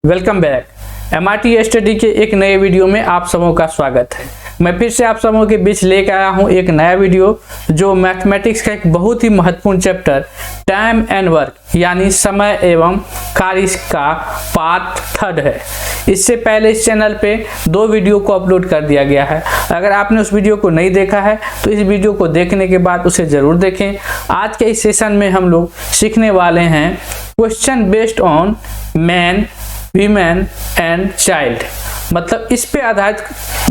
Welcome back. MRT study के एक नए वीडियो में आप सबों का स्वागत है। मैं फिर से आप सबों के बीच लेकर आया हूं एक नया वीडियो जो मैथमेटिक्स का एक बहुत ही महत्वपूर्ण चैप्टर टाइम एंड वर्क यानी समय एवं कार्य का पार्ट 3 है। इससे पहले इस चैनल पे 2 वीडियो को अपलोड कर दिया गया है। अगर आपने उस वीडियो को नहीं देखा है तो इस वीडियो को देखने के बाद उसे ज़रूर देखें। आज के इस सेशन में हम लोग सीखने वाले हैं question based on man, women and child. मतलब इस पे आधारित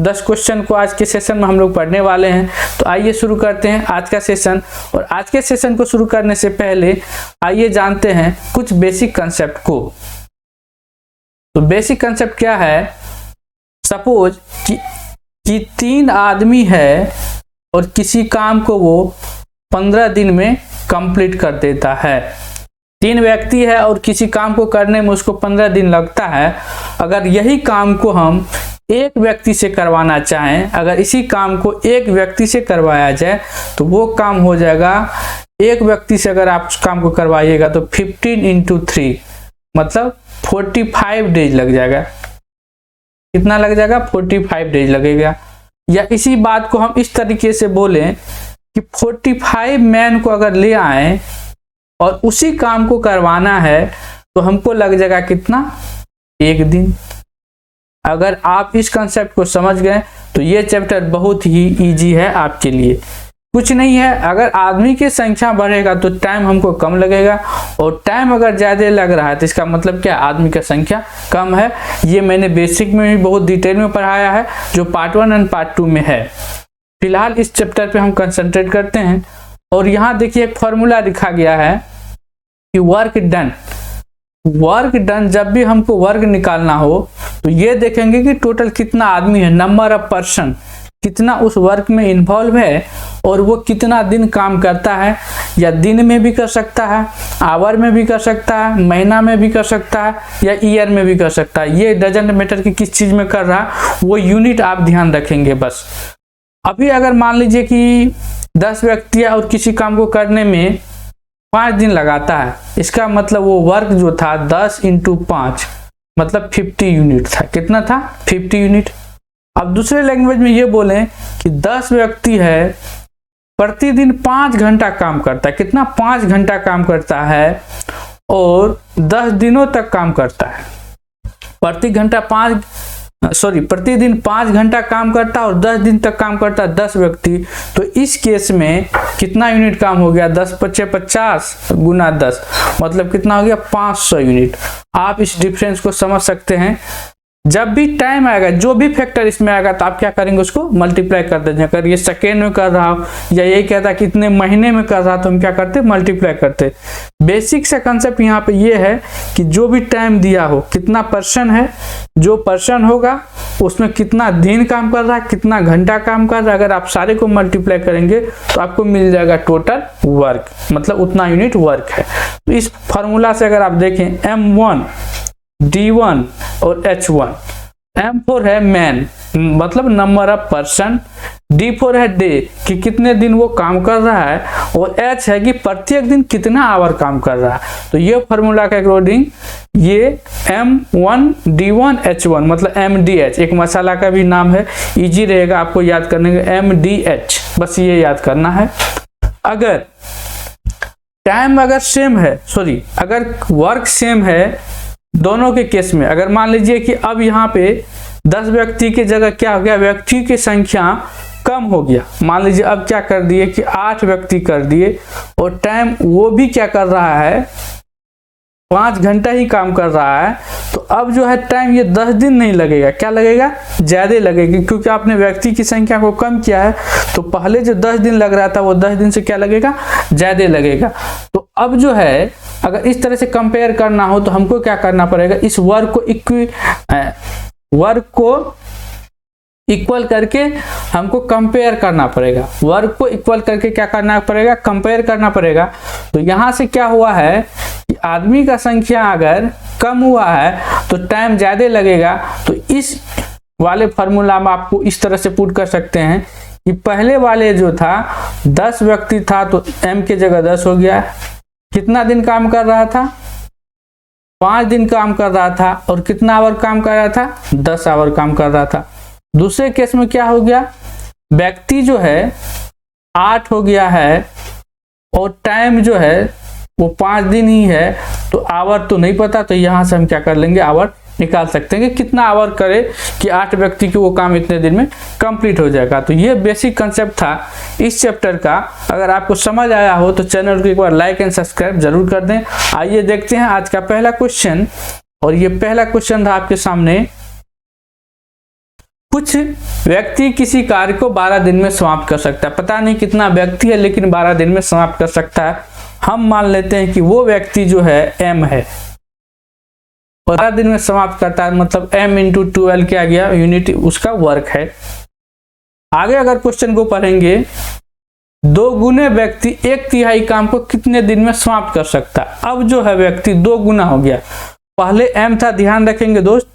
10 क्वेश्चन को आज के सेशन में हम लोग पढ़ने वाले हैं। तो आइए शुरू करते हैं आज का सेशन। और आज के सेशन को शुरू करने से पहले आइए जानते हैं कुछ बेसिक कंसेप्ट को। तो बेसिक कंसेप्ट क्या है? सपोज कि 3 आदमी है और किसी काम को वो 15 दिन में कंप्लीट कर देता है। 3 व्यक्ति है और किसी काम को करने में उसको 15 दिन लगता है। अगर यही काम को हम एक व्यक्ति से करवाना चाहें, अगर इसी काम को एक व्यक्ति से करवाया जाए तो वो काम हो जाएगा, एक व्यक्ति से अगर आप उस काम को करवाइएगा तो 15 × 3 मतलब 45 डेज लग जाएगा। कितना लग जाएगा? 45 डेज लगेगा। या इसी बात को हम इस तरीके से बोलें कि 45 मैन को अगर ले आए और उसी काम को करवाना है तो हमको लग जाएगा कितना? 1 दिन। अगर आप इस कंसेप्ट को समझ गए तो ये चैप्टर बहुत ही इजी है आपके लिए। कुछ नहीं है, अगर आदमी की संख्या बढ़ेगा तो टाइम हमको कम लगेगा, और टाइम अगर ज़्यादा लग रहा है तो इसका मतलब क्या? आदमी की संख्या कम है। ये मैंने बेसिक में भी बहुत डिटेल में पढ़ाया है जो पार्ट 1 और पार्ट 2 में है। फिलहाल इस चैप्टर पे हम कंसंट्रेट करते हैं। और यहाँ देखिए एक फॉर्मूला लिखा गया है कि वर्क डन जब भी हमको वर्क निकालना हो तो ये देखेंगे कि टोटल कितना आदमी है, नंबर ऑफ पर्सन कितना उस वर्क में इन्वॉल्व है और वो कितना दिन काम करता है। या दिन में भी कर सकता है, आवर में भी कर सकता है, महीना में भी कर सकता है, या ईयर में भी कर सकता है। ये डजंट मैटर कि किस चीज़ में कर रहा है, वो यूनिट आप ध्यान रखेंगे बस। अभी अगर मान लीजिए कि 10 व्यक्ति है और किसी काम को करने में 5 दिन लगाता है, इसका मतलब वो वर्क जो था 10 × 5 मतलब 50 यूनिट था। कितना था? 50 यूनिट। अब दूसरे लैंग्वेज में ये बोलें कि 10 व्यक्ति है, प्रतिदिन 5 घंटा काम करता है। कितना? 5 घंटा काम करता है और 10 दिनों तक काम करता है। प्रतिदिन 5 घंटा काम करता है और 10 दिन तक काम करता है 10 व्यक्ति। तो इस केस में कितना यूनिट काम हो गया? 10 × 5 = 50 × 10 मतलब कितना हो गया? 500 यूनिट। आप इस डिफरेंस को समझ सकते हैं। जब भी टाइम आएगा, जो भी फैक्टर इसमें आएगा तो आप क्या करेंगे? उसको मल्टीप्लाई कर देंगे। अगर ये सेकेंड में कर रहा हो या ये कहता है कितने महीने में कर रहा तो हम क्या करते? मल्टीप्लाई करते। बेसिक सा कंसेप्ट यहाँ पे ये है कि जो भी टाइम दिया हो, कितना पर्सन है, जो पर्सन होगा उसमें कितना दिन काम कर रहा है, कितना घंटा काम कर रहा है, अगर आप सारे को मल्टीप्लाई करेंगे तो आपको मिल जाएगा टोटल वर्क, मतलब उतना यूनिट वर्क है। तो इस फॉर्मूला से अगर आप देखें M1, D1 और H1, M4 है मैन मतलब नंबर ऑफ पर्सन, D4 है डे कि कितने दिन वो काम कर रहा है, और H है कि प्रत्येक दिन कितना आवर काम कर रहा है। तो ये फॉर्मूला के अकॉर्डिंग ये M1 D1 H1 मतलब MDH एक मसाला का भी नाम है, इजी रहेगा आपको याद करने का। MDH बस ये याद करना है। अगर टाइम अगर सेम है, अगर वर्क सेम है दोनों के केस में, अगर मान लीजिए कि अब यहाँ पे 10 व्यक्ति की जगह क्या हो गया? व्यक्ति की संख्या कम हो गया। मान लीजिए अब क्या कर दिए कि 8 व्यक्ति कर दिए और टाइम वो भी क्या कर रहा है? 5 घंटा ही काम कर रहा है। तो अब जो है टाइम ये 10 दिन नहीं लगेगा, क्या लगेगा? ज़्यादा लगेगी, क्योंकि आपने व्यक्ति की संख्या को कम किया है। तो पहले जो 10 दिन लग रहा था वो 10 दिन से क्या लगेगा? ज़्यादा लगेगा। तो अब जो है अगर इस तरह से कंपेयर करना हो तो हमको क्या करना पड़ेगा? इस वर्क को इक्वल करके हमको कंपेयर करना पड़ेगा। वर्क को इक्वल करके क्या करना पड़ेगा? कंपेयर करना पड़ेगा। तो यहाँ से क्या हुआ है कि आदमी का संख्या अगर कम हुआ है तो टाइम ज़्यादा लगेगा। तो इस वाले फार्मूला में आपको इस तरह से पुट कर सकते हैं कि पहले वाले जो था 10 व्यक्ति था तो M की जगह 10 हो गया। कितना दिन काम कर रहा था? 5 दिन काम कर रहा था और कितना आवर काम कर रहा था, 10 आवर काम कर रहा था। दूसरे केस में क्या हो गया, व्यक्ति जो है 8 हो गया है और टाइम जो है वो 5 दिन ही है, तो आवर तो नहीं पता, तो यहां से हम क्या कर लेंगे, आवर निकाल सकते हैं कि कितना आवर करे कि 8 व्यक्ति की वो काम इतने दिन में कंप्लीट हो जाएगा। तो ये बेसिक कंसेप्ट था इस चैप्टर का। अगर आपको समझ आया हो तो चैनल को एक बार लाइक एंड सब्सक्राइब जरूर कर दें। आइए देखते हैं आज का पहला क्वेश्चन, और ये पहला क्वेश्चन था आपके सामने। कुछ व्यक्ति किसी कार्य को 12 दिन में समाप्त कर सकता है। पता नहीं कितना व्यक्ति है, लेकिन 12 दिन में समाप्त कर सकता है। हम मान लेते हैं कि वो व्यक्ति जो है m है, 12 दिन में समाप्त करता है, मतलब m इंटू 12 क्या गया, यूनिट उसका वर्क है। आगे अगर क्वेश्चन को पढ़ेंगे, 2 गुने व्यक्ति 1/3 काम को कितने दिन में समाप्त कर सकता है। अब जो है व्यक्ति 2 गुना हो गया, पहले m था, ध्यान रखेंगे दोस्त,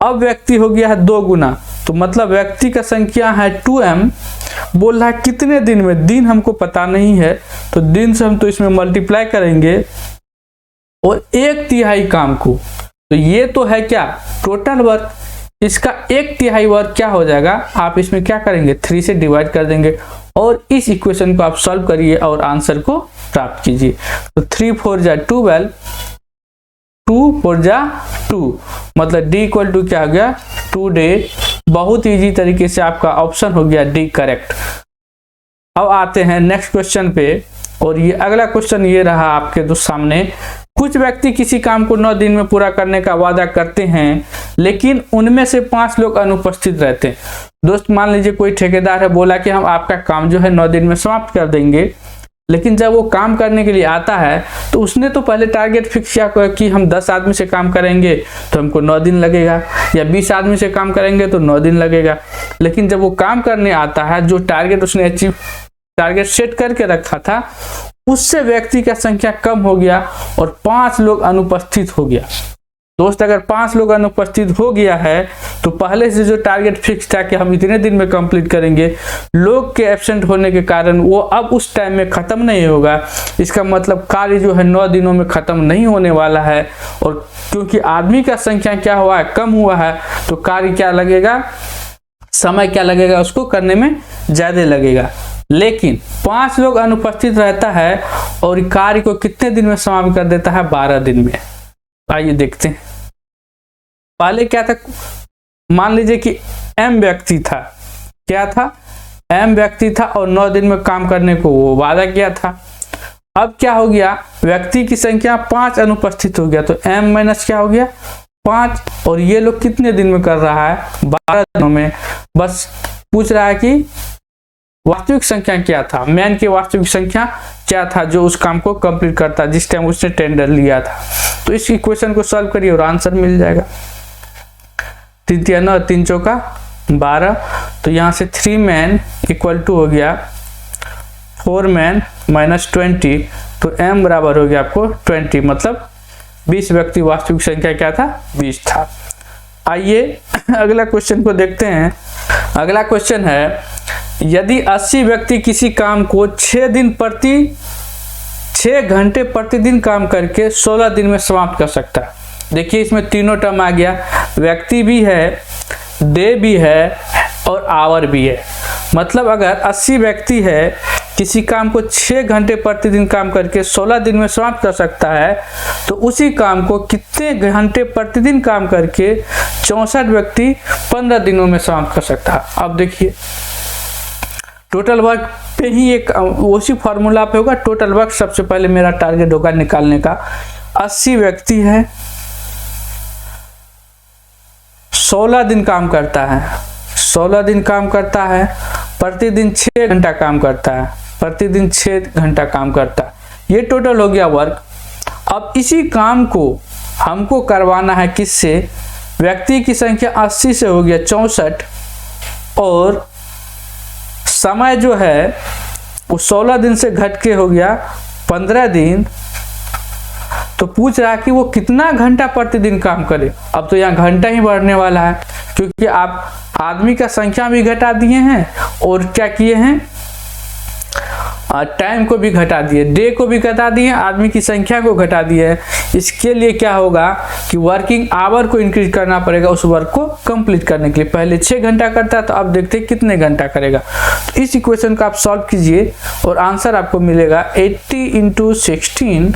अब व्यक्ति हो गया है 2 गुना, तो मतलब व्यक्ति का संख्या है 2m। बोल रहा है कितने दिन में, दिन हमको पता नहीं है, तो दिन से हम तो इसमें मल्टीप्लाई करेंगे और 1/3 काम को, तो ये तो है क्या, टोटल वर्क। इसका 1/3 वर्क क्या हो जाएगा, आप इसमें क्या करेंगे, 3 से डिवाइड कर देंगे और इस इक्वेशन को आप सॉल्व करिए और आंसर को प्राप्त कीजिए। तो 3 4 जा 12, 2 4 जा 2, मतलब d इक्वल टू क्या हो गया, 2 डे। बहुत इजी तरीके से आपका ऑप्शन हो गया डी करेक्ट। अब आते हैं नेक्स्ट क्वेश्चन पे, और ये अगला क्वेश्चन ये रहा आपके सामने। कुछ व्यक्ति किसी काम को 9 दिन में पूरा करने का वादा करते हैं, लेकिन उनमें से 5 लोग अनुपस्थित रहते हैं। दोस्त मान लीजिए कोई ठेकेदार है, बोला कि हम आपका काम जो है 9 दिन में समाप्त कर देंगे, लेकिन जब वो काम करने के लिए आता है तो उसने तो पहले टारगेट फिक्स किया कि हम 10 आदमी से काम करेंगे तो हमको 9 दिन लगेगा, या 20 आदमी से काम करेंगे तो 9 दिन लगेगा। लेकिन जब वो काम करने आता है, जो टारगेट उसने टारगेट सेट करके रखा था, उससे व्यक्ति का संख्या कम हो गया और 5 लोग अनुपस्थित हो गया। दोस्त अगर 5 लोग अनुपस्थित हो गया है तो पहले से जो टारगेट फिक्स था कि हम इतने दिन में कंप्लीट करेंगे, लोग के एब्सेंट होने के कारण वो अब उस टाइम में खत्म नहीं होगा। इसका मतलब कार्य जो है 9 दिनों में खत्म नहीं होने वाला है, और क्योंकि आदमी का संख्या क्या हुआ है, कम हुआ है, तो कार्य क्या लगेगा, समय क्या लगेगा, उसको करने में ज्यादा लगेगा। लेकिन 5 लोग अनुपस्थित रहता है और कार्य को कितने दिन में समाप्त कर देता है, 12 दिन में। आइए देखते हैं। पहले क्या था, मान लीजिए कि m व्यक्ति था, क्या था, m व्यक्ति था और 9 दिन में काम करने को वो वादा किया था। अब क्या हो गया, व्यक्ति की संख्या 5 अनुपस्थित हो गया, तो m माइनस क्या हो गया, 5, और ये लोग कितने दिन में कर रहा है, 12 दिनों में। बस पूछ रहा है कि वास्तविक संख्या क्या था, मैन की वास्तविक संख्या क्या था जो उस काम को कंप्लीट करता जिस टाइम उसने टेंडर लिया था। तो इस इक्वेशन को सॉल्व करिए और आंसर मिल जाएगा। 3 3 9 3 चौका 12, तो यहाँ से 3 मैन इक्वल टू हो गया 4 मैन माइनस 20, तो m बराबर हो गया आपको 20, मतलब 20 व्यक्ति वास्तविक संख्या क्या था, 20 था। आइए अगला क्वेश्चन को देखते हैं। अगला क्वेश्चन है, यदि 80 व्यक्ति किसी काम को 6 घंटे प्रतिदिन काम करके 16 दिन में समाप्त कर सकता है। देखिए इसमें तीनों टर्म आ गया, व्यक्ति भी है, डे भी है और आवर भी है। मतलब अगर 80 व्यक्ति है, किसी काम को 6 घंटे प्रतिदिन काम करके 16 दिन में समाप्त कर सकता है, तो उसी काम को कितने घंटे प्रतिदिन काम करके 64 व्यक्ति 15 दिनों में समाप्त कर सकता है। अब देखिए टोटल वर्क पे ही एक उसी फॉर्मूला पे होगा। टोटल वर्क सबसे पहले मेरा टारगेट होगा निकालने का। 80 व्यक्ति है, 16 दिन काम करता है, 16 दिन काम करता है, प्रतिदिन 6 घंटा काम करता है, प्रतिदिन 6 घंटा काम करता है। ये टोटल हो गया वर्क। अब इसी काम को हमको करवाना है किससे, व्यक्ति की संख्या 80 से हो गया 64, और समय जो है वो 16 दिन से घट के हो गया 15 दिन। तो पूछ रहा है कि वो कितना घंटा प्रतिदिन काम करे। अब तो यहाँ घंटा ही बढ़ने वाला है, क्योंकि आप आदमी का संख्या भी घटा दिए हैं और क्या किए हैं, टाइम को भी घटा दिए, डे को भी घटा दिए, आदमी की संख्या को घटा दिए। इसके लिए क्या होगा कि वर्किंग आवर को इंक्रीज करना पड़ेगा उस वर्क को कंप्लीट करने के लिए। पहले 6 घंटा करता तो अब देखते हैं कितने घंटा करेगा। तो इस इक्वेशन को आप सॉल्व कीजिए और आंसर आपको मिलेगा 80 into 16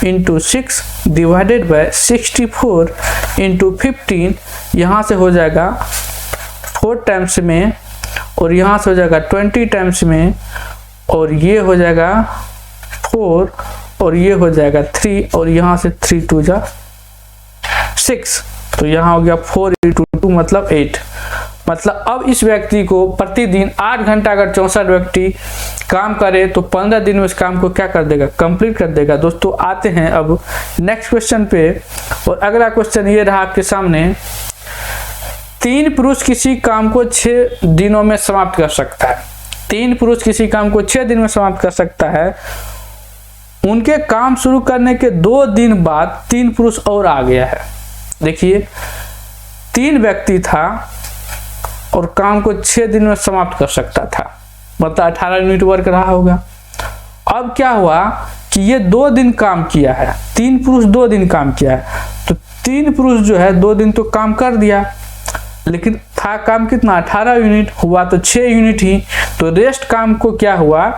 into 6 divided by 64 into 15। यहाँ से हो जाएगा 4 टाइम्स में और यहाँ से हो जाएगा 20 टाइम्स में, और ये हो जाएगा 4 और ये हो जाएगा 3 और यहाँ से 3 2 जा 6, तो यहाँ हो गया 4 इंटू 2 मतलब 8। मतलब अब इस व्यक्ति को प्रतिदिन 8 घंटा अगर 64 व्यक्ति काम करे तो 15 दिन में इस काम को क्या कर देगा, कंप्लीट कर देगा। दोस्तों आते हैं अब नेक्स्ट क्वेश्चन पे, और अगला क्वेश्चन ये रहा आपके सामने। 3 पुरुष किसी काम को 6 दिनों में समाप्त कर सकता है। 3 पुरुष किसी काम को 6 दिन में समाप्त कर सकता है। उनके काम शुरू करने के 2 दिन बाद 3 पुरुष और आ गया है। देखिए 3 व्यक्ति था और काम को 6 दिन में समाप्त कर सकता था, मतलब 18 यूनिट वर्क रहा होगा। अब क्या हुआ कि ये 2 दिन काम किया है, 3 पुरुष 2 दिन काम किया है, तो 3 पुरुष जो है 2 दिन तो काम कर दिया, लेकिन था काम कितना 18 यूनिट, हुआ तो 6 यूनिट ही। तो रेस्ट काम को क्या हुआ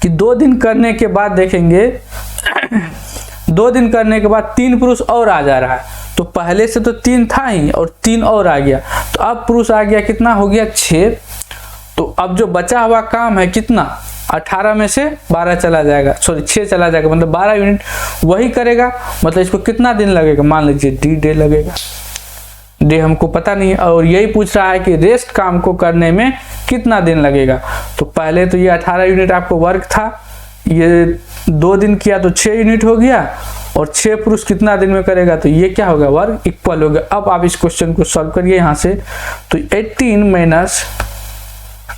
कि 2 दिन करने के बाद देखेंगे 2 दिन करने के बाद 3 पुरुष और आ जा रहा है। तो पहले से तो 3 था ही और 3 और आ गया, तो अब पुरुष आ गया, कितना हो गया 6। तो अब जो बचा हुआ काम है कितना, 18 में से 12 चला जाएगा, सॉरी 6 चला जाएगा, मतलब 12 यूनिट वही करेगा। मतलब इसको कितना दिन लगेगा, मान लीजिए डी डे लगेगा। डे हमको पता नहीं है, और यही पूछ रहा है कि रेस्ट काम को करने में कितना दिन लगेगा। तो पहले तो ये 18 यूनिट आपको वर्क था, ये 2 दिन किया तो 6 यूनिट हो गया, और 6 पुरुष कितना दिन में करेगा, तो ये क्या होगा, वर्क इक्वल हो गया। अब आप इस क्वेश्चन को सॉल्व करिए यहाँ से, तो 18 माइनस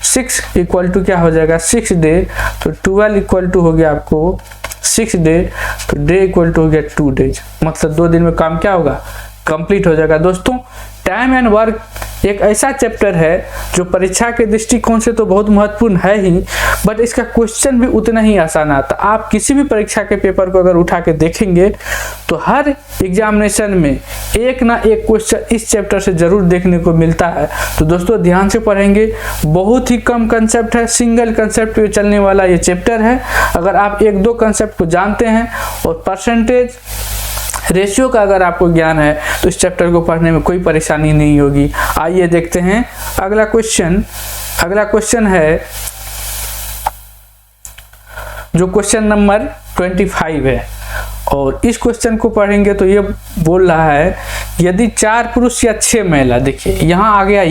6 इक्वल टू क्या हो जाएगा 6 डे, तो 12 इक्वल टू हो गया आपको 6 डे, तो डे इक्वल टू हो गया 2 डेज। मतलब 2 दिन में काम क्या होगा, कंप्लीट हो जाएगा। दोस्तों टाइम एंड वर्क एक ऐसा चैप्टर है जो परीक्षा के दृष्टिकोण से तो बहुत महत्वपूर्ण है ही, बट इसका क्वेश्चन भी उतना ही आसान आता। आप किसी भी परीक्षा के पेपर को अगर उठा के देखेंगे तो हर एग्जामिनेशन में एक ना एक क्वेश्चन इस चैप्टर से जरूर देखने को मिलता है। तो दोस्तों ध्यान से पढ़ेंगे, बहुत ही कम कंसेप्ट है, सिंगल कंसेप्ट पे चलने वाला ये चैप्टर है। अगर आप 1-2 कंसेप्ट को जानते हैं और परसेंटेज रेशियो का अगर आपको ज्ञान है तो इस चैप्टर को पढ़ने में कोई परेशानी नहीं होगी। आइए देखते हैं अगला क्वेश्चन। अगला क्वेश्चन है जो क्वेश्चन नंबर 25 है, और इस क्वेश्चन को पढ़ेंगे तो ये बोल रहा है यदि 4 पुरुष या 6 महिला, देखिए यहाँ आ गया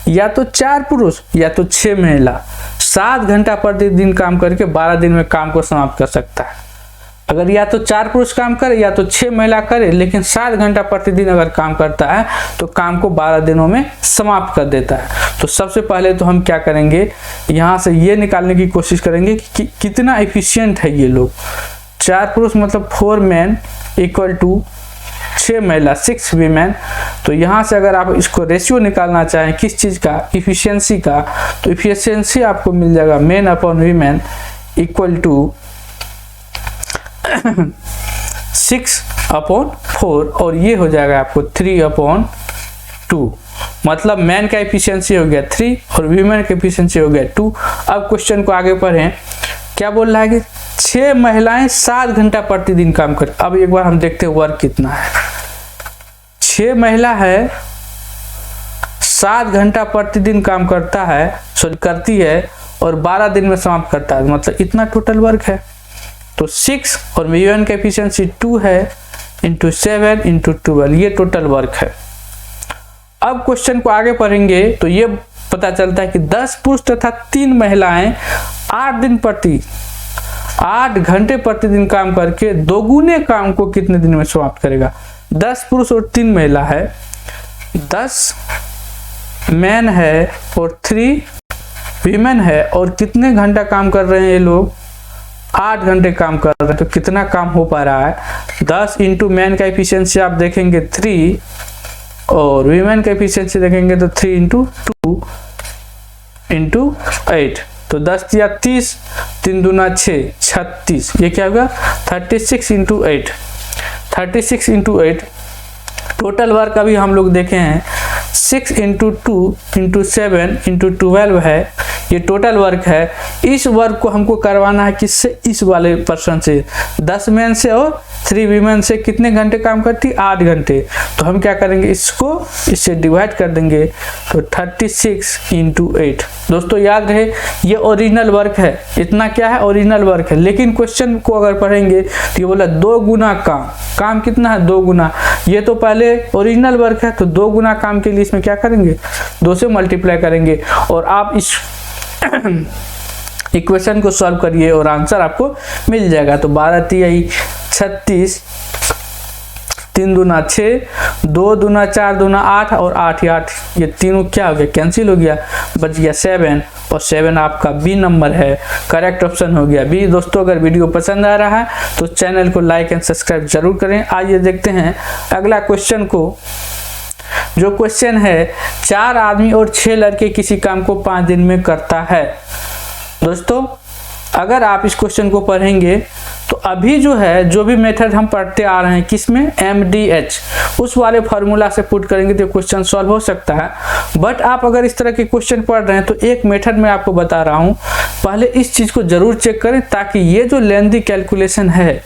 या तो 4 पुरुष या तो 6 महिला 7 घंटा प्रतिदिन काम करके 12 दिन में काम को समाप्त कर सकता है। अगर या तो 4 पुरुष काम करे या तो 6 महिला करे, लेकिन 7 घंटा प्रतिदिन अगर काम करता है तो काम को 12 दिनों में समाप्त कर देता है। तो सबसे पहले तो हम क्या करेंगे, यहाँ से ये निकालने की कोशिश करेंगे कि कितना एफिशिएंट है ये लोग। 4 पुरुष मतलब 4 मैन इक्वल टू 6 महिला 6 वीमेन। तो यहाँ से अगर आप इसको रेशियो निकालना चाहें किस चीज़ का, इफिशियंसी का, तो इफिशियंसी आपको मिल जाएगा man upon women equal to 6/4, और ये हो जाएगा आपको 3/2। मतलब मैन का एफिशिएंसी हो गया 3 और वीमेन का एफिशिएंसी हो गया 2। अब क्वेश्चन को आगे पढ़ें, क्या बोल रहा है कि 6 महिलाएं 7 घंटा प्रतिदिन काम करें। अब एक बार हम देखते हैं वर्क कितना है। 6 महिला है, 7 घंटा प्रतिदिन काम करता है, सॉरी करती है, और 12 दिन में समाप्त करता है, मतलब इतना टोटल वर्क है। तो 6 और वीमेन का एफिशिएंसी 2 है इंटू 7 इंटू 12, ये टोटल वर्क है। अब क्वेश्चन को आगे पढ़ेंगे तो ये पता चलता है कि 10 पुरुष तथा 3 महिलाएं 8 घंटे प्रतिदिन काम करके दोगुने काम को कितने दिन में समाप्त करेगा। 10 पुरुष और 3 महिला है, 10 मैन है और 3 वीमेन है, और कितने घंटा काम कर रहे हैं ये लोग, 8 घंटे काम कर रहे हैं। तो कितना काम हो पा रहा है, 10 इंटू मैन का एफिशिएंसी आप देखेंगे 3 और वीमेन का एफिशिएंसी देखेंगे तो 3 इंटू 2 इंटू 8, तो 10 या 30, 3 दूना 6, 36। ये क्या होगा 36 इंटू 8, 36 इंटू 8। टोटल वर्क अभी हम लोग देखे हैं 6 इंटू 2 इंटू 7 इंटू 12 है, ये टोटल वर्क है। इस वर्क को हमको करवाना है किससे, इस वाले पर्सन से। 10 मैन से और 3 वीमेन से कितने घंटे काम करती, 8 घंटे। तो हम क्या करेंगे, इसको इससे डिवाइड कर देंगे, तो 36 इंटू 8। दोस्तों याद रहे ये ओरिजिनल वर्क है, इतना क्या है ओरिजिनल वर्क है। लेकिन क्वेश्चन को अगर पढ़ेंगे तो ये बोला 2 गुना काम कितना है 2 गुना। ये तो पहले ओरिजिनल वर्क है, तो 2 गुना काम के लिए इसमें क्या करेंगे 2 से मल्टीप्लाई करेंगे। और आप इस इक्वेशन को सॉल्व करिए और आंसर आपको मिल जाएगा। तो 12 तिहाई 36, 3 दूना 6, 2 दूना 4 दूना 8 और 8 या 8, ये तीनों क्या हो गया कैंसिल हो गया, बच गया 7। और 7 आपका बी नंबर है, करेक्ट ऑप्शन हो गया बी। दोस्तों अगर वीडियो पसंद आ रहा है तो चैनल को लाइक एंड सब्सक्राइब जरूर करें। आइए देखते हैं अगला क्वेश्चन को। जो क्वेश्चन है 4 आदमी और 6 लड़के किसी काम को 5 दिन में करता है। दोस्तों अगर आप इस क्वेश्चन को पढ़ेंगे तो अभी जो है जो भी मेथड हम पढ़ते आ रहे हैं किसमें, MDH, उस वाले फार्मूला से पुट करेंगे तो क्वेश्चन सॉल्व हो सकता है। बट आप अगर इस तरह के क्वेश्चन पढ़ रहे हैं तो एक मेथड में आपको बता रहा हूं, पहले इस चीज को जरूर चेक करें ताकि ये जो लेंथी कैलकुलेशन है,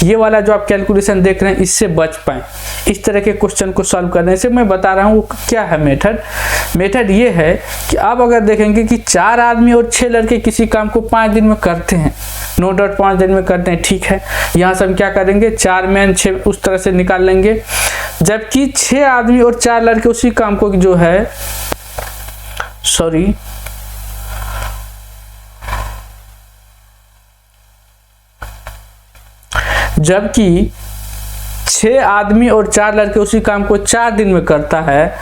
ये वाला जो आप कैलकुलेशन देख रहे हैं, इससे बच पाए। इस तरह के क्वेश्चन को सॉल्व करने से मैं बता रहा हूँ वो क्या है मेथड ये है कि आप अगर देखेंगे कि 4 आदमी और 6 लड़के किसी काम को 5 दिन में करते हैं, नो डाउट 5 दिन में करते हैं, ठीक है। यहाँ से हम क्या करेंगे 4 मैन 6 उस तरह से निकाल लेंगे, जबकि 6 आदमी और 4 लड़के उसी काम को जो है जबकि 6 आदमी और 4 लड़के उसी काम को 4 दिन में करता है,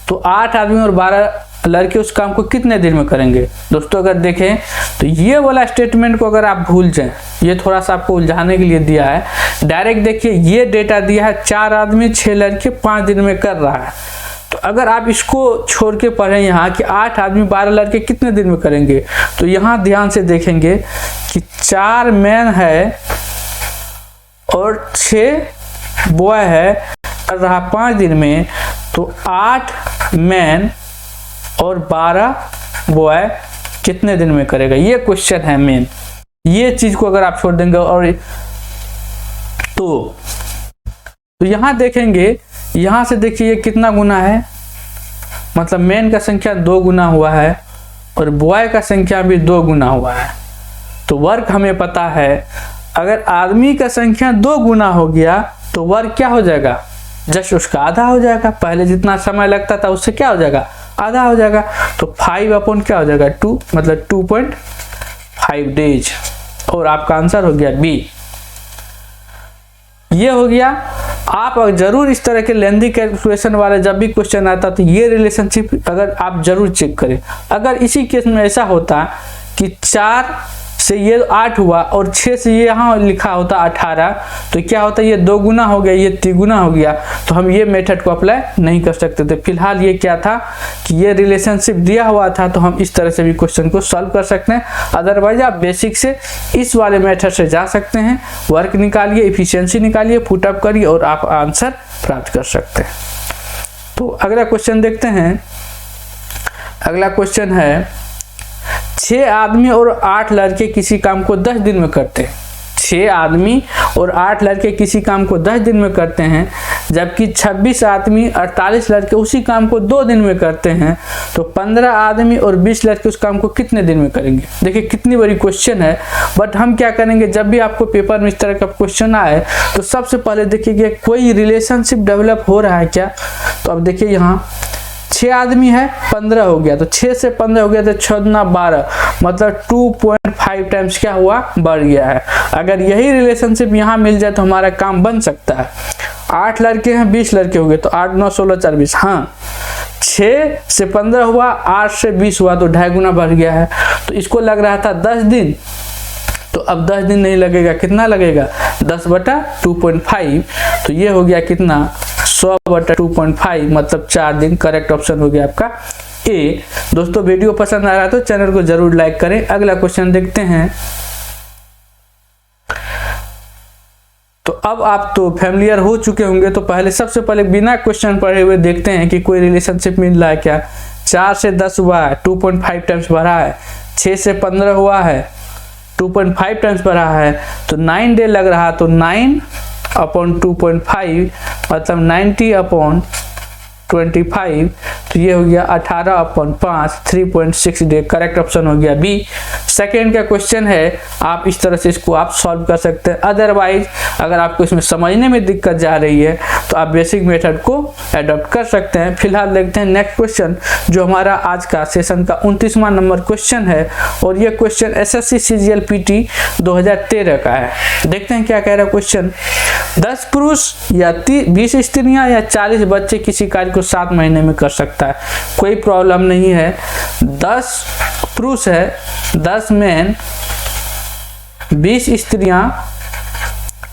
तो 8 आदमी और 12 लड़के उस काम को कितने दिन में करेंगे। दोस्तों अगर देखें तो ये वाला स्टेटमेंट को अगर आप भूल जाएं, ये थोड़ा सा आपको उलझाने के लिए दिया है। डायरेक्ट देखिए ये डेटा दिया है 4 आदमी 6 लड़के 5 दिन में कर रहा है, तो अगर आप इसको छोड़ के पढ़ें यहाँ कि 8 आदमी 12 लड़के कितने दिन में करेंगे, तो यहाँ ध्यान से देखेंगे कि 4 मैन है और 6 बॉय है, कर रहा 5 दिन में, तो 8 मैन और 12 बॉय कितने दिन में करेगा, ये क्वेश्चन है मेन। ये चीज को अगर आप छोड़ देंगे और तो यहां देखेंगे, यहां से देखिए ये कितना गुना है, मतलब मैन का संख्या 2 गुना हुआ है और बॉय का संख्या भी 2 गुना हुआ है। तो वर्क हमें पता है, अगर आदमी का संख्या 2 गुना हो गया तो वर्क क्या हो जाएगा, जस्ट उसका आधा हो जाएगा। पहले जितना समय लगता था उससे क्या हो जाएगा, आधा हो जाएगा। तो 5 अपॉन क्या हो जाएगा 2, मतलब 2.5 डेज। और आपका आंसर हो गया बी। ये हो गया। आप जरूर इस तरह के लेंथी कैलकुलेशन वाले जब भी क्वेश्चन आता तो ये रिलेशनशिप अगर आप जरूर चेक करें। अगर इसी केस में ऐसा होता कि 4 से ये 8 हुआ और 6 से ये यहाँ लिखा होता 18, तो क्या होता, ये 2 गुना हो गया, ये 3 गुना हो गया, तो हम ये मेथड को अप्लाई नहीं कर सकते थे। फिलहाल ये क्या था कि ये रिलेशनशिप दिया हुआ था, तो हम इस तरह से भी क्वेश्चन को सॉल्व कर सकते हैं। अदरवाइज आप बेसिक से इस वाले मेथड से जा सकते हैं, वर्क निकालिए, इफिशियंसी निकालिए, पुटअप करिए और आप आंसर प्राप्त कर सकते हैं। तो अगला क्वेश्चन देखते हैं। अगला क्वेश्चन है 6 आदमी और 8 लड़के किसी काम को 10 दिन में करते हैं। 6 आदमी और 8 लड़के किसी काम को 10 दिन में करते हैं, जबकि 26 आदमी 48 लड़के उसी काम को 2 दिन में करते हैं, तो 15 आदमी और 20 लड़के उस काम को कितने दिन में करेंगे। देखिए कितनी बड़ी क्वेश्चन है, बट हम क्या करेंगे, जब भी आपको पेपर में इस तरह का क्वेश्चन आए तो सबसे पहले देखिए कोई रिलेशनशिप डेवलप हो रहा है क्या। तो अब देखिए यहाँ 6 आदमी है, 15 हो गया, तो 6 से 15 हो गया तो 6 दूना 12, मतलब 2.5 टाइम्स क्या हुआ, बढ़ गया है। अगर यही रिलेशनशिप यहाँ मिल जाए तो हमारा काम बन सकता है। 8 लड़के हैं, 20 लड़के हो गए, तो 8 9 16 4 20, हाँ 6 से 15 हुआ, 8 से 20 हुआ, तो 2.5 गुना बढ़ गया है। तो इसको लग रहा था 10 दिन, तो अब 10 दिन नहीं लगेगा, कितना लगेगा 10/2.5, तो ये हो गया कितना 100/2.5 मतलब 4 दिन। करेक्ट ऑप्शन हो गया आपका ए। दोस्तों वीडियो पसंद आ रहा है तो चैनल को जरूर लाइक करें। अगला क्वेश्चन देखते हैं। तो अब आप तो फैमिलियर हो चुके होंगे, तो पहले सबसे पहले बिना क्वेश्चन पढ़े हुए देखते हैं कि कोई रिलेशनशिप मिल रहा है क्या। 4 से 10 हुआ है, 2.5 टाइम्स बढ़ा है। 6 से 15 हुआ है, 2.5 टाइम्स बढ़ा है। तो 9 डे लग रहा, तो 9/2.5 मतलब 90/25। तो ये हो गया 18/5, 3.6 डे। करेक्ट ऑप्शन हो गया बी। सेकेंड का क्वेश्चन है, आप इस तरह से इसको आप सॉल्व कर सकते हैं। अदरवाइज अगर आपको इसमें समझने में दिक्कत जा रही है तो आप बेसिक मेथड को अडॉप्ट कर सकते हैं। फिलहाल देखते हैं नेक्स्ट क्वेश्चन, जो हमारा आज का सेशन का 29वां नंबर क्वेश्चन है। और ये क्वेश्चन SSC CGL PT 2013 का है। देखते हैं क्या कह रहा है क्वेश्चन। 10 पुरुष या 20 स्त्रियां या 40 बच्चे किसी कार्य को 7 महीने में कर सकता है। कोई प्रॉब्लम नहीं है। 10 पुरुष है, 10 मैन, 20 स्त्रियां,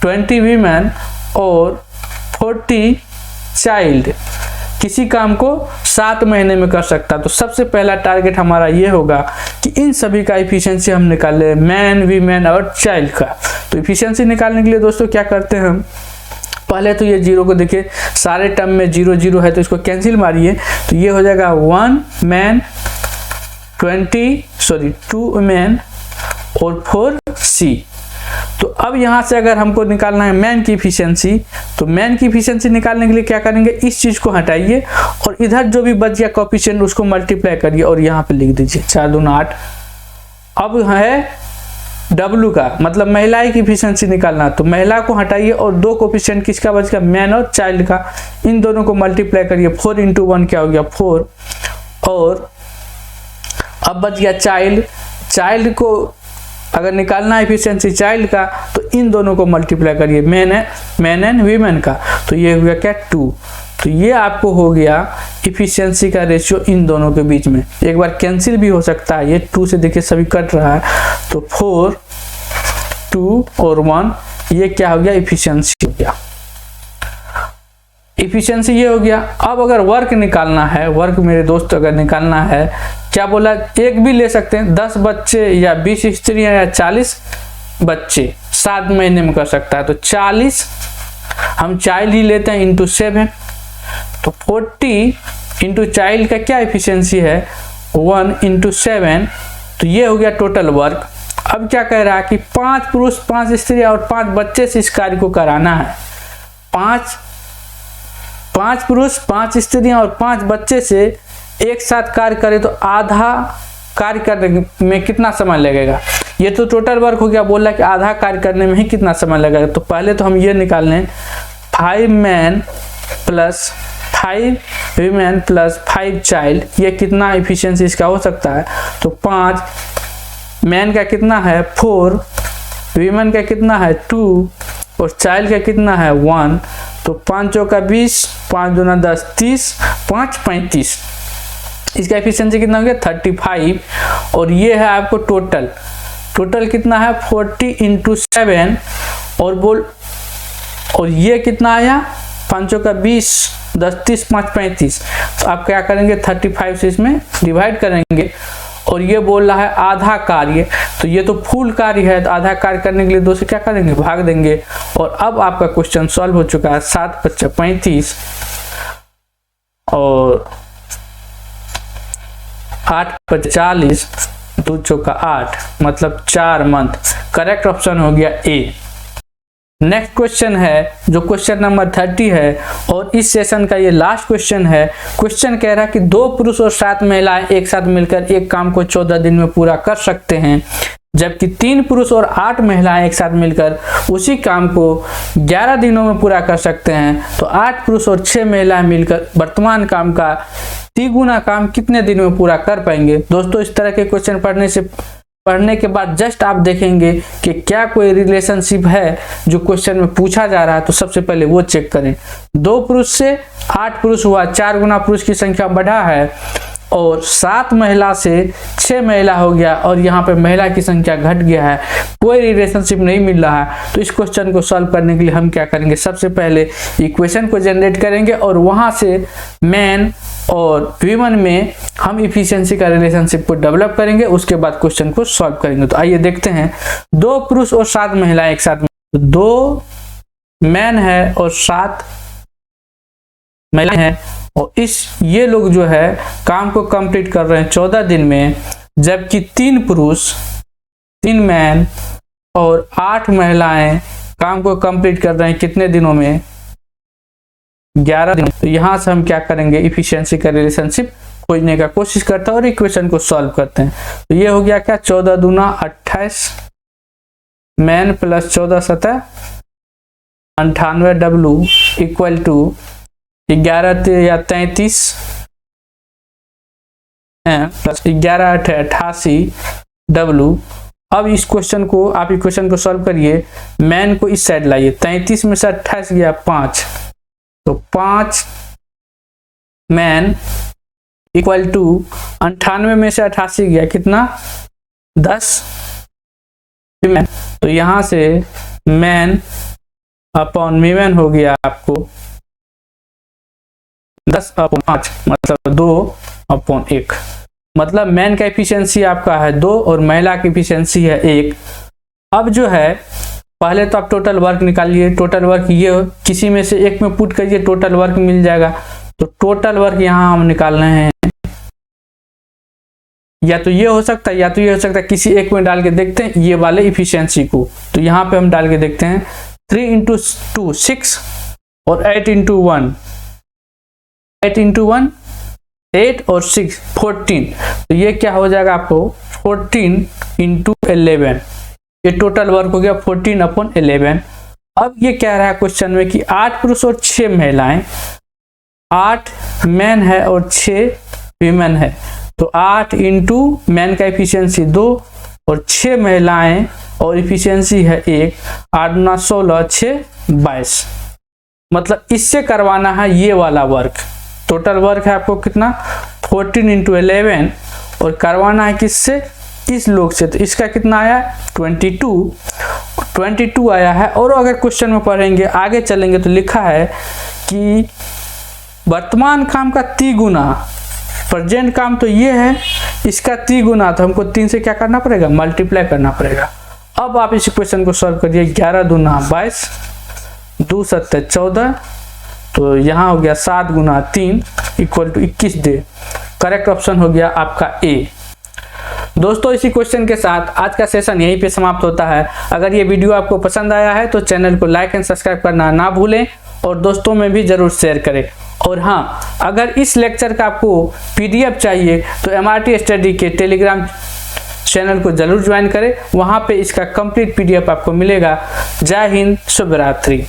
20 वीमेन और 40 चाइल्ड किसी काम को 7 महीने में कर सकता है। तो सबसे पहला टारगेट हमारा ये होगा कि इन सभी का इफिशिएंसी हम निकाले, मैन, वीमेन और चाइल्ड का। तो इफिशिएंसी निकालने के लिए दोस्तों क्या करते हैं हम, पहले तो ये जीरो को देखिए, सारे टर्म में 0 0 है तो इसको कैंसिल मारिए। तो ये हो जाएगा 1 मैन 2 मैन और 4 सी। तो अब यहाँ से अगर हमको निकालना है मैन की इफिशिएंसी, तो मैन की इफिशिएंसी निकालने के लिए क्या करेंगे, इस चीज को हटाइए और इधर जो भी बच गया कोएफिशिएंट उसको मल्टीप्लाई करिए और यहाँ पे लिख दीजिए 4 दूना 8। अब है W का मतलब महिला की इफिशिएंसी निकालना, तो महिला को हटाइए और 2 कोएफिशिएंट किसका बच गया, मैन और चाइल्ड का। इन दोनों को मल्टीप्लाई करिए, 4 × 1 क्या हो गया 4। और अब बच गया चाइल्ड। चाइल्ड को अगर निकालना है इफिशिएंसी चाइल्ड का, तो इन दोनों को मल्टीप्लाई करिए, मैन एंड वीमेन का। तो ये हो गया क्या 2। तो ये आपको हो गया इफिशिएंसी का रेशियो इन दोनों के बीच में। एक बार कैंसिल भी हो सकता है, ये 2 से देखिए सभी कट रहा है। तो 4, 2 और 1, ये क्या हो गया इफिशिएंसी हो गया। इफिशिएंसी ये हो गया। अब अगर वर्क निकालना है, वर्क मेरे दोस्त अगर निकालना है, क्या बोला, एक भी ले सकते हैं, 10 बच्चे या 20 स्त्रियां या 40 बच्चे 7 महीने में कर सकता है। तो 40 हम चाइल्ड ही लेते हैं इंटू 7, तो 40 इंटू चाइल्ड का क्या इफिशिएंसी है 1 × 7। तो ये हो गया टोटल वर्क। अब क्या कह रहा है कि 5 पुरुष 5 स्त्रियां और 5 बच्चे से इस कार्य को कराना है। 5 पुरुष 5 स्त्रियां और 5 बच्चे से एक साथ कार्य करे तो आधा कार्य करने में कितना समय लगेगा। ये तो टोटल वर्क हो गया, बोला कि आधा कार्य करने में ही कितना समय लगेगा। तो पहले तो हम ये निकाल लें, 5 man plus 5 women plus 5 child, ये कितना इफिशिएंसी इसका हो सकता है। तो 5 मैन का कितना है 4, वीमेन का कितना है 2 और चाइल्ड का कितना है 1। तो 5 चौका 20, 5 दूना 10, 30, 5 35। इसका एफिशिएंसी कितना हो गया 35। और ये है आपको टोटल कितना है 40 × 7 और ये कितना आया 5 का 20, 10, 30, 5 35। तो आप क्या करेंगे 35 से इसमें डिवाइड करेंगे। और ये बोल रहा है आधा कार्य, तो ये तो फुल कार्य है, तो आधा कार्य करने के लिए 2 से क्या करेंगे भाग देंगे। और अब आपका क्वेश्चन सॉल्व हो चुका है। 7 × 5 = 35 और 8 × 5 = 40, 2 चौका 8 मतलब 4 मंथ। करेक्ट ऑप्शन हो गया ए। नेक्स्ट क्वेश्चन है जो क्वेश्चन नंबर 30 है और इस सेशन का ये लास्ट क्वेश्चन है। क्वेश्चन कह रहा है कि 2 पुरुष और 7 महिलाएं एक साथ मिलकर एक काम को 14 दिन में पूरा कर सकते हैं, जबकि 3 पुरुष और 8 महिलाएं एक साथ मिलकर उसी काम को 11 दिनों में पूरा कर सकते हैं। तो 8 पुरुष और 6 महिलाएं मिलकर वर्तमान काम का 3 गुना काम कितने दिनों में पूरा कर पाएंगे। दोस्तों इस तरह के क्वेश्चन पढ़ने के बाद जस्ट आप देखेंगे कि क्या कोई रिलेशनशिप है जो क्वेश्चन में पूछा जा रहा है, तो सबसे पहले वो चेक करें। 2 पुरुष से 8 पुरुष हुआ, 4 गुना पुरुष की संख्या बढ़ा है, और 7 महिला से 6 महिला हो गया और यहाँ पे महिला की संख्या घट गया है, कोई रिलेशनशिप नहीं मिल रहा है। तो इस क्वेश्चन को सॉल्व करने के लिए हम क्या करेंगे, सबसे पहले इक्वेशन को जनरेट करेंगे और वहां से मैन और वीमन में हम इफिशियंसी का रिलेशनशिप को डेवलप करेंगे, उसके बाद क्वेश्चन को सॉल्व करेंगे। तो आइए देखते हैं, 2 पुरुष और 7 महिलाएं एक साथ, 2 मैन है और 7 महिलाएं हैं और ये लोग जो है काम को कंप्लीट कर रहे हैं 14 दिन में, जबकि 3 पुरुष, 3 मैन और 8 महिलाएं काम को कंप्लीट कर रहे हैं कितने दिनों में, 11 दिन। तो यहां से हम क्या करेंगे, इफिशियंसी का रिलेशनशिप खोजने का कोशिश करते हैं और इक्वेशन को सॉल्व करते हैं। तो ये हो गया क्या, 14 दूना 28 मैन प्लस 14 सतह 98 डब्लू इक्वल टू 11 या 33 प्लस 11 88 डब्लू। अब इस क्वेश्चन को आप इक्वेशन को सॉल्व करिए, मैन को इस साइड लाइए, 33 में से 28 गया 5, तो 5 मैन इक्वल टू 98 में से 88 गया कितना, 10 मैन। तो यहां से मैन अपॉन वीमेन हो गया आपको 10 अपॉन 5 मतलब 2 अपॉन 1। मतलब मैन का एफिशिएंसी आपका है 2 और महिला की एफिशिएंसी है 1। अब जो है पहले तो आप टोटल वर्क निकालिए, टोटल वर्क ये किसी में से एक में पुट करिए, टोटल वर्क मिल जाएगा। तो टोटल वर्क यहाँ हम निकाल रहे हैं, या तो ये हो सकता है या तो ये हो सकता है, किसी एक में डाल के देखते हैं ये वाले इफिशियंसी को। तो यहाँ पे हम डाल के देखते हैं, 3 × 2 6 और 8 × 1 8 × 1 8 और 6 14। तो ये क्या हो जाएगा आपको 14 × 11, ये टोटल वर्क हो गया 14 अपॉन 11। अब ये कह रहा है क्वेश्चन में कि 8 पुरुष और 6 महिलाएं, 8 मैन है और 6 वीमेन है। तो 8 × मैन का एफिशिएंसी 2 और 6 महिलाएं और एफिशिएंसी है 1, 8 × 16 6 22। मतलब इससे करवाना है ये वाला वर्क। टोटल वर्क है आपको कितना 14 × 11 और करवाना है किससे, इस लोग से। तो इसका कितना आया 22 आया है। और अगर क्वेश्चन में पढ़ेंगे आगे चलेंगे तो लिखा है कि वर्तमान काम का 3 गुना, प्रेजेंट काम तो ये है, इसका 3 गुना, तो हमको 3 से क्या करना पड़ेगा, मल्टीप्लाई करना पड़ेगा। अब आप इस क्वेश्चन को सॉल्व करिए, 11 दूना 22 2 7 14, तो यहाँ हो गया 7 गुना 3 इक्वल टू 21 दे। करेक्ट ऑप्शन हो गया आपका ए। दोस्तों इसी क्वेश्चन के साथ आज का सेशन यहीं पे समाप्त होता है। अगर ये वीडियो आपको पसंद आया है तो चैनल को लाइक एंड सब्सक्राइब करना ना भूलें और दोस्तों में भी जरूर शेयर करें। और हाँ, अगर इस लेक्चर का आपको पीडीएफ चाहिए तो MRT स्टडी के टेलीग्राम चैनल को जरूर ज्वाइन करें, वहाँ पे इसका कंप्लीट पीडीएफ आपको मिलेगा। जय हिंद, शुभ रात्रि।